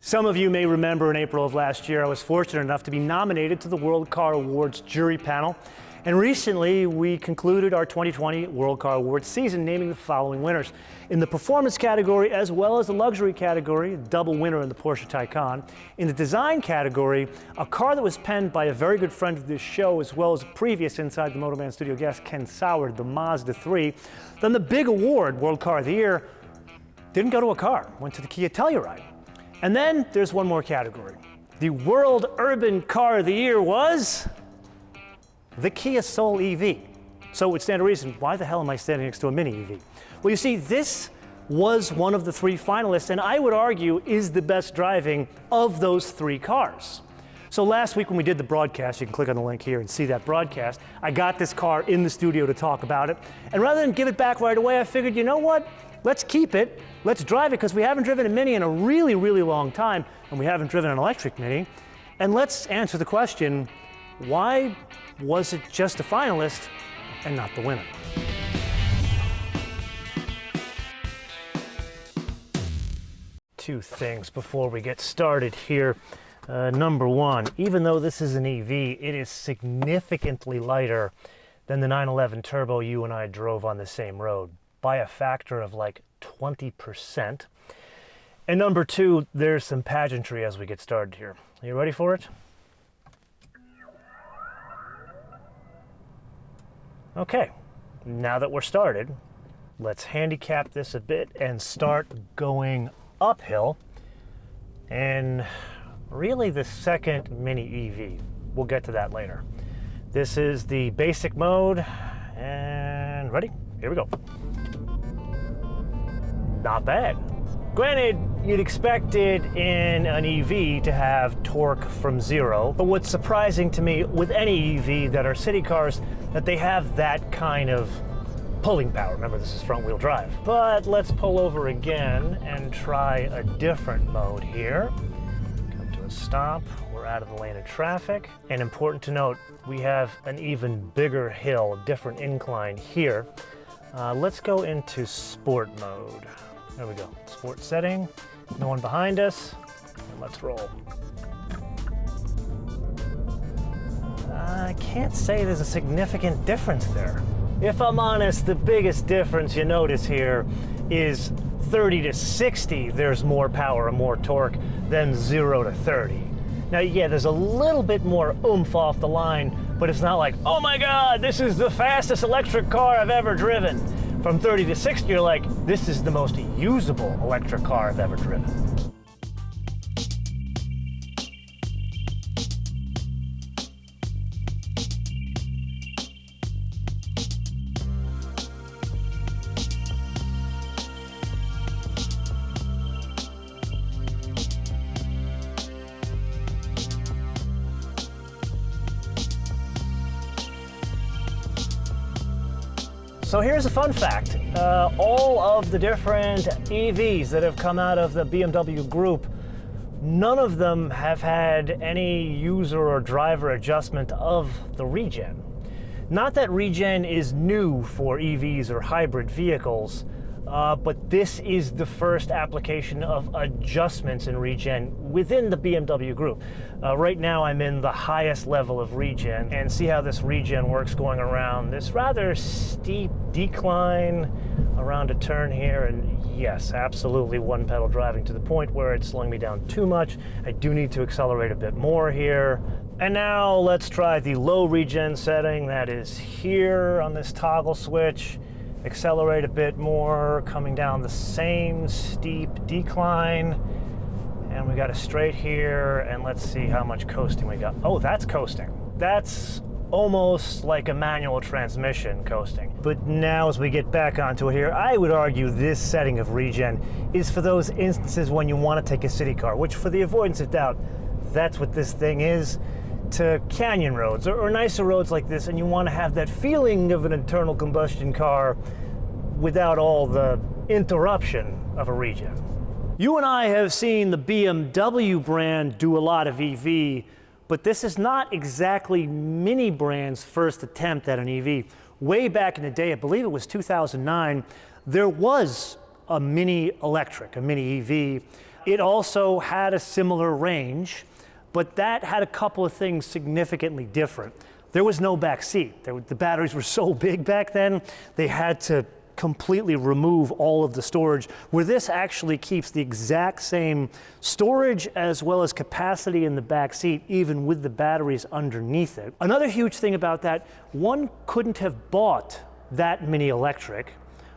Some of you may remember in April of last year, I was fortunate enough to be nominated to the World Car Awards jury panel. And recently, we concluded our 2020 World Car Awards season, naming the following winners. In the performance category, as well as the luxury category, double winner in the Porsche Taycan. In the design category, a car that was penned by a very good friend of this show, as well as a previous Inside the MOTOMAN Studio guest, Ken Sauer, the Mazda 3. Then the big award, World Car of the Year, didn't go to a car, went to the Kia Telluride. And then there's one more category. The World Urban Car of the Year was the Kia Soul EV. So it would stand to reason, why the hell am I standing next to a mini EV? Well, you see, this was one of the three finalists, and I would argue is the best driving of those three cars. So last week when we did the broadcast, you can click on the link here and see that broadcast, I got this car in the studio to talk about it. And rather than give it back right away, I figured, you know what? Let's keep it, let's drive it, because we haven't driven a Mini in a really, really long time, and we haven't driven an electric Mini. And let's answer the question, why was it just a finalist and not the winner? Two things before we get started here. Number one, even though this is an EV, it is significantly lighter than the 911 Turbo you and I drove on the same road, by a factor of like 20%. And number two, there's some pageantry as we get started here. Are you ready for it? Okay, now that we're started, let's handicap this a bit and start going uphill. And really the second mini EV. We'll get to that later. This is the basic mode, and ready? Here we go. Not bad. Granted, you'd expect it in an EV to have torque from zero, but what's surprising to me with any EV that are city cars, that they have that kind of pulling power. Remember, this is front wheel drive. But let's pull over again and try a different mode here. Come to a stop, we're out of the lane of traffic. And important to note, we have an even bigger hill, a different incline here. Let's go into sport mode. There we go, sport setting, no one behind us, and let's roll. I can't say there's a significant difference there. If I'm honest, the biggest difference you notice here is 30 to 60, there's more power and more torque than 0 to 30. Now, yeah, there's a little bit more oomph off the line, but it's not like, oh my God, this is the fastest electric car I've ever driven. From 30 to 60, you're like, this is the most usable electric car I've ever driven. So here's a fun fact. All of the different EVs that have come out of the BMW group, none of them have had any user or driver adjustment of the regen. Not that regen is new for EVs or hybrid vehicles, but this is the first application of adjustments in regen within the BMW group. Right now I'm in the highest level of regen, and see how this regen works going around this rather steep decline around a turn here, and yes, absolutely one pedal driving to the point where it's slowing me down too much. I do need to accelerate a bit more here. And now let's try the low regen setting that is here on this toggle switch. Accelerate a bit more, coming down the same steep decline. And we got a straight here, and let's see how much coasting we got. Oh, that's coasting. That's almost like a manual transmission coasting. But now as we get back onto it here, I would argue this setting of regen is for those instances when you want to take a city car, which for the avoidance of doubt, that's what this thing is, to canyon roads or nicer roads like this, and you want to have that feeling of an internal combustion car without all the interruption of a regen. You and I have seen the BMW brand do a lot of EV, but this is not exactly Mini brand's first attempt at an EV. Way back in the day, I believe it was 2009, there was a Mini electric, a Mini EV. It also had a similar range, but that had a couple of things significantly different. There was no back seat. The batteries were so big back then, they had to completely remove all of the storage, where this actually keeps the exact same storage as well as capacity in the back seat, even with the batteries underneath it. Another huge thing about that, one couldn't have bought that Mini electric.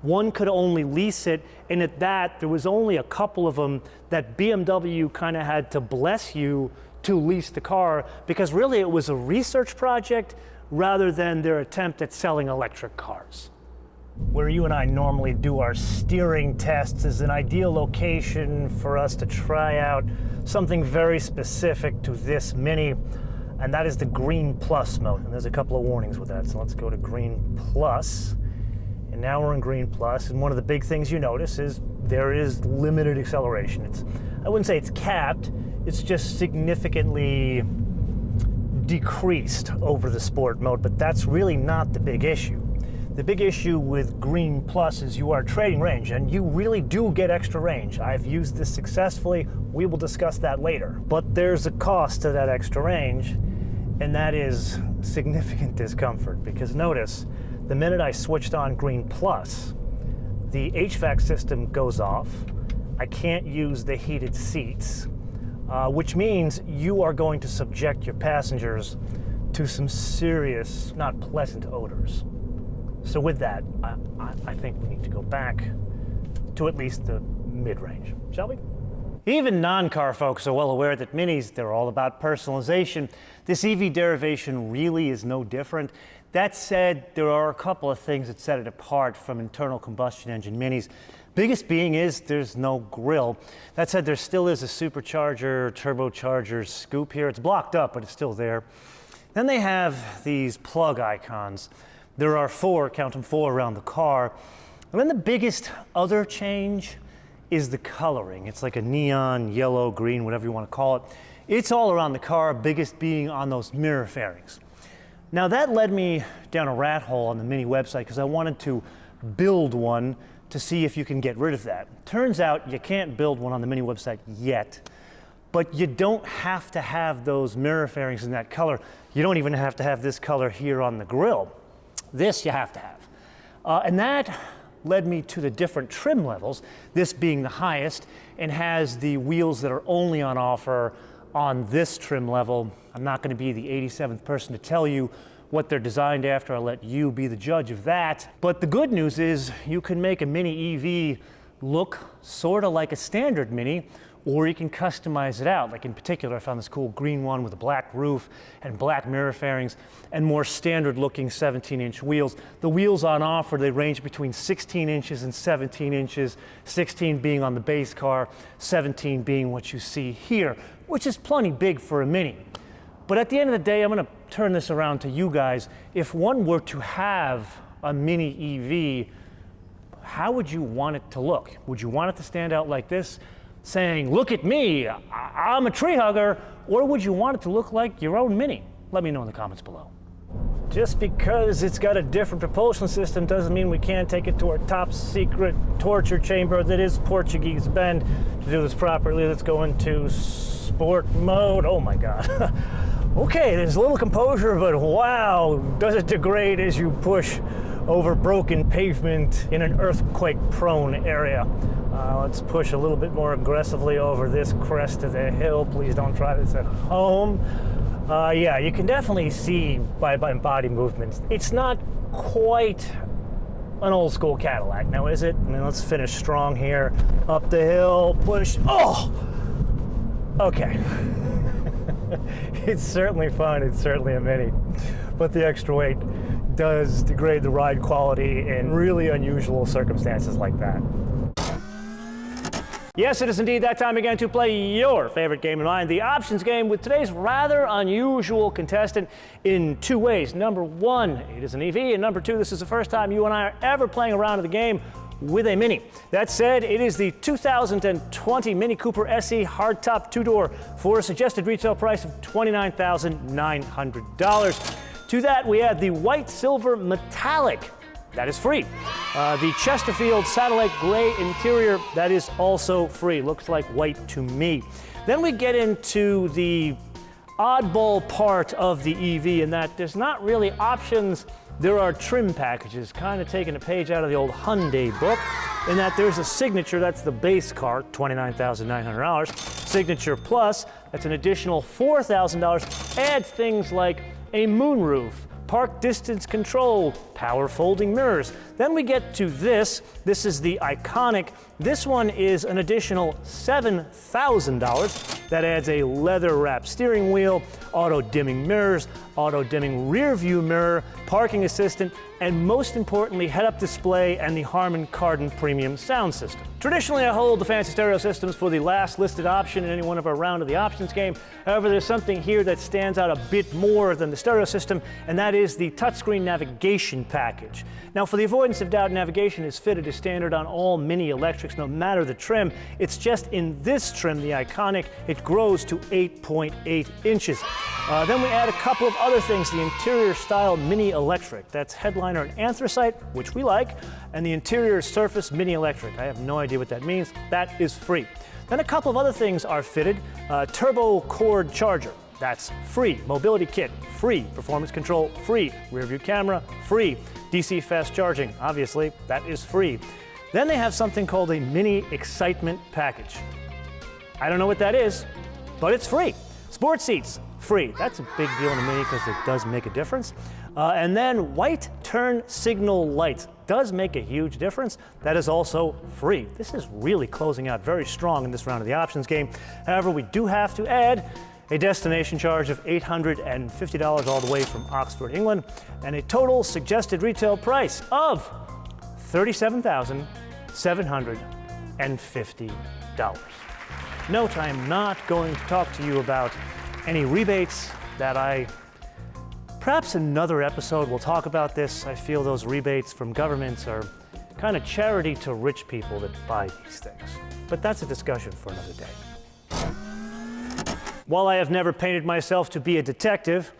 One could only lease it, and at that, there was only a couple of them that BMW kind of had to bless you to lease the car, because really it was a research project rather than their attempt at selling electric cars. Where you and I normally do our steering tests is an ideal location for us to try out something very specific to this Mini, and that is the Green Plus mode. And there's a couple of warnings with that, so let's go to Green Plus. And now we're in Green Plus, and one of the big things you notice is there is limited acceleration. I wouldn't say it's capped, it's just significantly decreased over the Sport mode, but that's really not the big issue. The big issue with Green Plus is you are trading range, and you really do get extra range. I've used this successfully. We will discuss that later. But there's a cost to that extra range, and that is significant discomfort, because notice, the minute I switched on Green Plus, the HVAC system goes off. I can't use the heated seats, which means you are going to subject your passengers to some serious, not pleasant odors. So with that, I think we need to go back to at least the mid-range, shall we? Even non-car folks are well aware that Minis, they're all about personalization. This EV derivation really is no different. That said, there are a couple of things that set it apart from internal combustion engine Minis. Biggest being is there's no grille. That said, there still is a supercharger, turbocharger scoop here. It's blocked up, but it's still there. Then they have these plug icons. There are 4, count them 4 around the car. And then the biggest other change is the coloring. It's like a neon, yellow, green, whatever you want to call it. It's all around the car, biggest being on those mirror fairings. Now that led me down a rat hole on the Mini website because I wanted to build one to see if you can get rid of that. Turns out you can't build one on the Mini website yet, but you don't have to have those mirror fairings in that color. You don't even have to have this color here on the grille. This you have to have. And that led me to the different trim levels, this being the highest, and has the wheels that are only on offer on this trim level. I'm not going to be the 87th person to tell you what they're designed after. I'll let you be the judge of that. But the good news is you can make a Mini EV look sort of like a standard Mini, or you can customize it out. Like in particular, I found this cool green one with a black roof and black mirror fairings and more standard looking 17-inch wheels. The wheels on offer, they range between 16 inches and 17 inches, 16 being on the base car, 17 being what you see here, which is plenty big for a Mini. But at the end of the day, I'm gonna turn this around to you guys. If one were to have a Mini EV, how would you want it to look? Would you want it to stand out like this, saying, look at me, I'm a tree hugger, or would you want it to look like your own Mini? Let me know in the comments below. Just because it's got a different propulsion system doesn't mean we can't take it to our top secret torture chamber that is Portuguese Bend. To do this properly, let's go into sport mode. Oh my God. Okay, there's a little composure, but wow, does it degrade as you push over broken pavement in an earthquake-prone area. Let's push a little bit more aggressively over this crest of the hill. Please don't try this at home. Yeah, you can definitely see by body movements. It's not quite an old school Cadillac, now is it? I mean, let's finish strong here. Up the hill, push, oh! Okay. It's certainly fun, it's certainly a Mini, but the extra weight does degrade the ride quality in really unusual circumstances like that. Yes, it is indeed that time again to play your favorite game of mine, the options game, with today's rather unusual contestant in 2 ways. Number 1, it is an EV, and number 2, this is the first time you and I are ever playing around in the game with a Mini. That said, it is the 2020 Mini Cooper SE hardtop 2-door for a suggested retail price of $29,900. To that, we add the white silver metallic that is free. The Chesterfield satellite gray interior, that is also free. Looks like white to me. Then we get into the oddball part of the EV in that there's not really options. There are trim packages, kind of taking a page out of the old Hyundai book, in that there's a Signature, that's the base car, $29,900. Signature Plus, that's an additional $4,000, adds things like a moonroof, park distance control, power folding mirrors. Then we get to this. This is the iconic. This one is an additional $7,000. That adds a leather wrapped steering wheel, auto dimming mirrors, auto dimming rear view mirror, parking assistant, and most importantly, head-up display and the Harman Kardon premium sound system. Traditionally, I hold the fancy stereo systems for the last listed option in any one of our round of the options game. However, there's something here that stands out a bit more than the stereo system, and that is the touchscreen navigation package. Now, for the avoidance of doubt, navigation is fitted as standard on all Mini electrics, no matter the trim. It's just in this trim, the iconic, it grows to 8.8 inches. Then we add a couple of other things. The interior style Mini electric, that's headliner and anthracite, which we like, and the interior surface Mini electric. I have no idea what that means. That is free. Then a couple of other things are fitted. Turbo cord charger, that's free. Mobility kit, free. Performance control, free. Rear view camera, free. DC fast charging, obviously, that is free. Then they have something called a Mini excitement package. I don't know what that is, but it's free. Sport seats, free. That's a big deal in a Mini because it does make a difference. And then white turn signal lights does make a huge difference. That is also free. This is really closing out very strong in this round of the options game. However, we do have to add a destination charge of $850 all the way from Oxford, England, and a total suggested retail price of $37,750. Note, I am not going to talk to you about any rebates that perhaps another episode we'll talk about this. I feel those rebates from governments are kind of charity to rich people that buy these things. But that's a discussion for another day. While I have never painted myself to be a detective,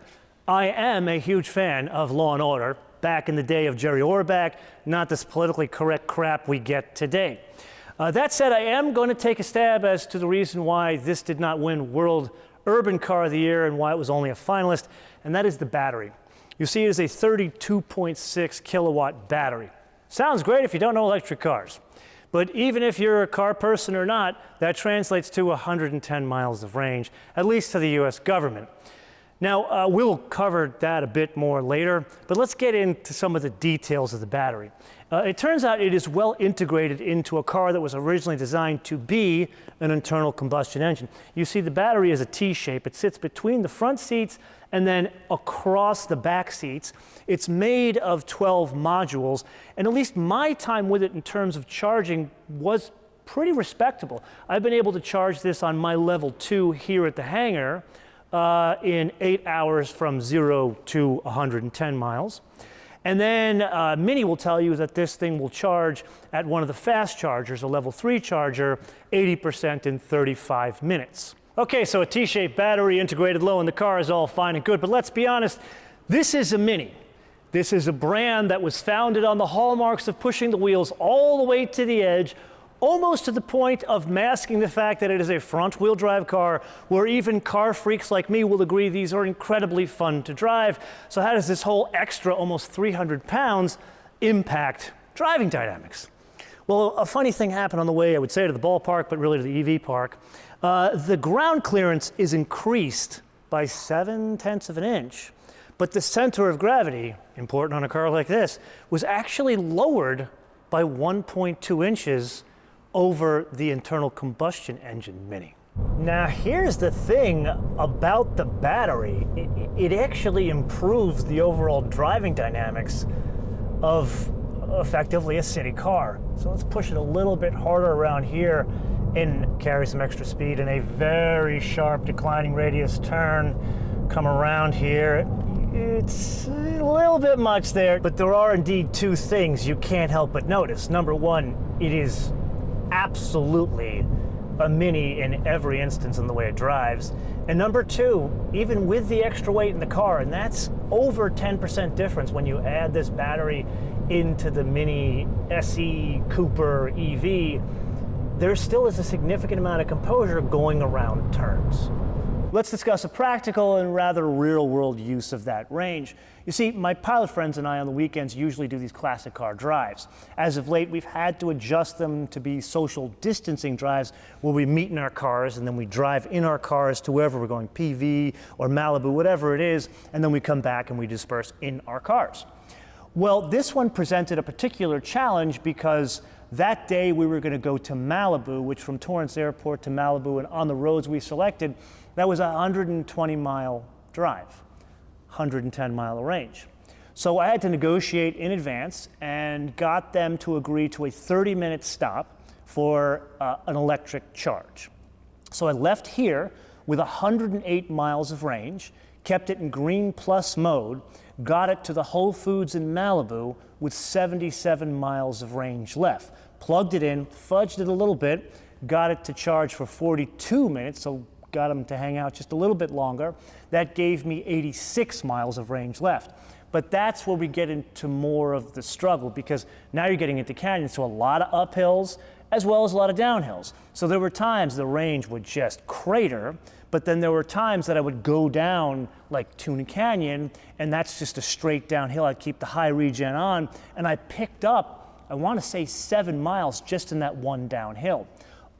I am a huge fan of Law & Order, back in the day of Jerry Orbach, not this politically correct crap we get today. That said, I am going to take a stab as to the reason why this did not win World Urban Car of the Year and why it was only a finalist, and that is the battery. You see, it is a 32.6 kilowatt battery. Sounds great if you don't know electric cars. But even if you're a car person or not, that translates to 110 miles of range, at least to the US government. Now, we'll cover that a bit more later, but let's get into some of the details of the battery. It turns out it is well integrated into a car that was originally designed to be an internal combustion engine. You see, the battery is a T-shape. It sits between the front seats and then across the back seats. It's made of 12 modules, and at least my time with it in terms of charging was pretty respectable. I've been able to charge this on my level 2 here at the hangar in 8 hours from 0 to 110 miles. And then Mini will tell you that this thing will charge at one of the fast chargers, a level 3 charger, 80% in 35 minutes. Okay, so a T-shaped battery integrated low in the car is all fine and good, but let's be honest, this is a Mini. This is a brand that was founded on the hallmarks of pushing the wheels all the way to the edge, almost to the point of masking the fact that it is a front-wheel drive car where even car freaks like me will agree these are incredibly fun to drive. So how does this whole extra almost 300 pounds impact driving dynamics? Well, a funny thing happened on the way, I would say, to the ballpark, but really to the EV park. The ground clearance is increased by 0.7 of an inch, but the center of gravity, important on a car like this, was actually lowered by 1.2 inches over the internal combustion engine Mini. Now, here's the thing about the battery. It actually improves the overall driving dynamics of effectively a city car. So let's push it a little bit harder around here and carry some extra speed in a very sharp declining radius turn. Come around here. It's a little bit much there, but there are indeed two things you can't help but notice. Number one, it is absolutely a Mini in every instance in the way it drives. And number two, even with the extra weight in the car, and that's over 10% difference when you add this battery into the Mini SE Cooper EV, there still is a significant amount of composure going around turns. Let's discuss a practical and rather real-world use of that range. You see, my pilot friends and I on the weekends usually do these classic car drives. As of late, we've had to adjust them to be social distancing drives where we meet in our cars and then we drive in our cars to wherever we're going, PV or Malibu, whatever it is, and then we come back and we disperse in our cars. Well, this one presented a particular challenge because that day we were going to go to Malibu, which from Torrance Airport to Malibu and on the roads we selected, that was a 120-mile drive, 110-mile range. So I had to negotiate in advance and got them to agree to a 30-minute stop for an electric charge. So I left here with 108 miles of range, kept it in Green Plus mode, got it to the Whole Foods in Malibu with 77 miles of range left. Plugged it in, fudged it a little bit, got it to charge for 42 minutes, so got them to hang out just a little bit longer. That gave me 86 miles of range left. But that's where we get into more of the struggle, because now you're getting into canyons, so a lot of uphills as well as a lot of downhills. So there were times the range would just crater, but then there were times that I would go down like Tuna Canyon, and that's just a straight downhill. I'd keep the high regen on, and I picked up, I want to say 7 miles just in that one downhill.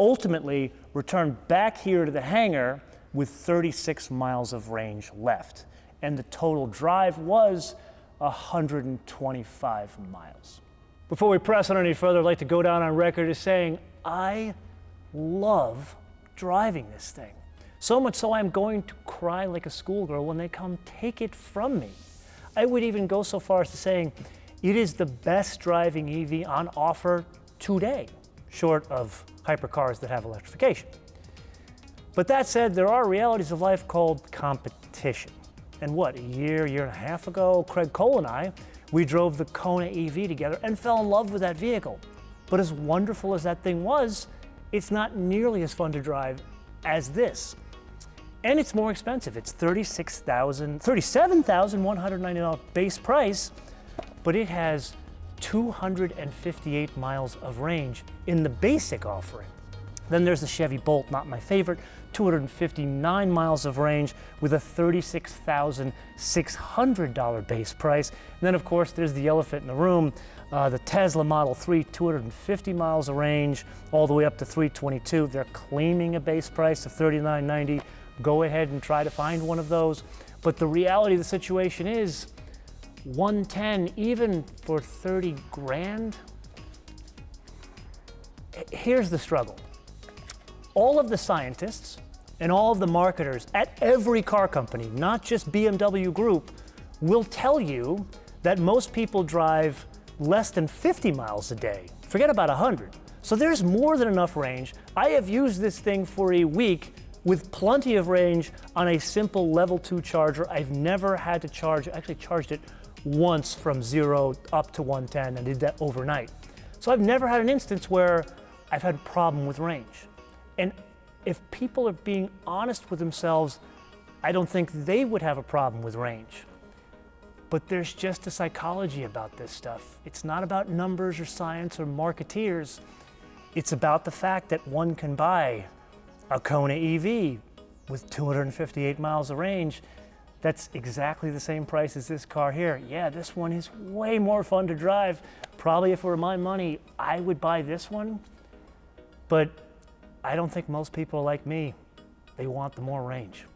Ultimately, returned back here to the hangar with 36 miles of range left. And the total drive was 125 miles. Before we press on any further, I'd like to go down on record as saying, I love driving this thing. So much so I'm going to cry like a schoolgirl when they come take it from me. I would even go so far as to saying, it is the best driving EV on offer today, short of hypercars that have electrification. But that said, there are realities of life called competition. And what, a year and a half ago, Craig Cole and I, we drove the Kona EV together and fell in love with that vehicle. But as wonderful as that thing was, it's not nearly as fun to drive as this. And it's more expensive. It's $37,190 base price, but it has 258 miles of range in the basic offering. Then there's the Chevy Bolt, not my favorite, 259 miles of range with a $36,600 base price. And then of course there's the elephant in the room, the Tesla Model 3, 250 miles of range, all the way up to 322. They're claiming a base price of $39.90. Go ahead and try to find one of those. But the reality of the situation is, 110, even for 30 grand, here's the struggle. All of the scientists and all of the marketers at every car company, not just BMW Group, will tell you that most people drive less than 50 miles a day. Forget about 100. So there's more than enough range. I have used this thing for a week with plenty of range on a simple level 2 charger. I've never had to charge, I actually charged it once from 0 up to 110 and did that overnight. So I've never had an instance where I've had a problem with range. And if people are being honest with themselves, I don't think they would have a problem with range. But there's just a psychology about this stuff. It's not about numbers or science or marketeers. It's about the fact that one can buy a Kona EV with 258 miles of range. That's exactly the same price as this car here. Yeah, this one is way more fun to drive. Probably if it were my money, I would buy this one. But I don't think most people are like me. They want the more range.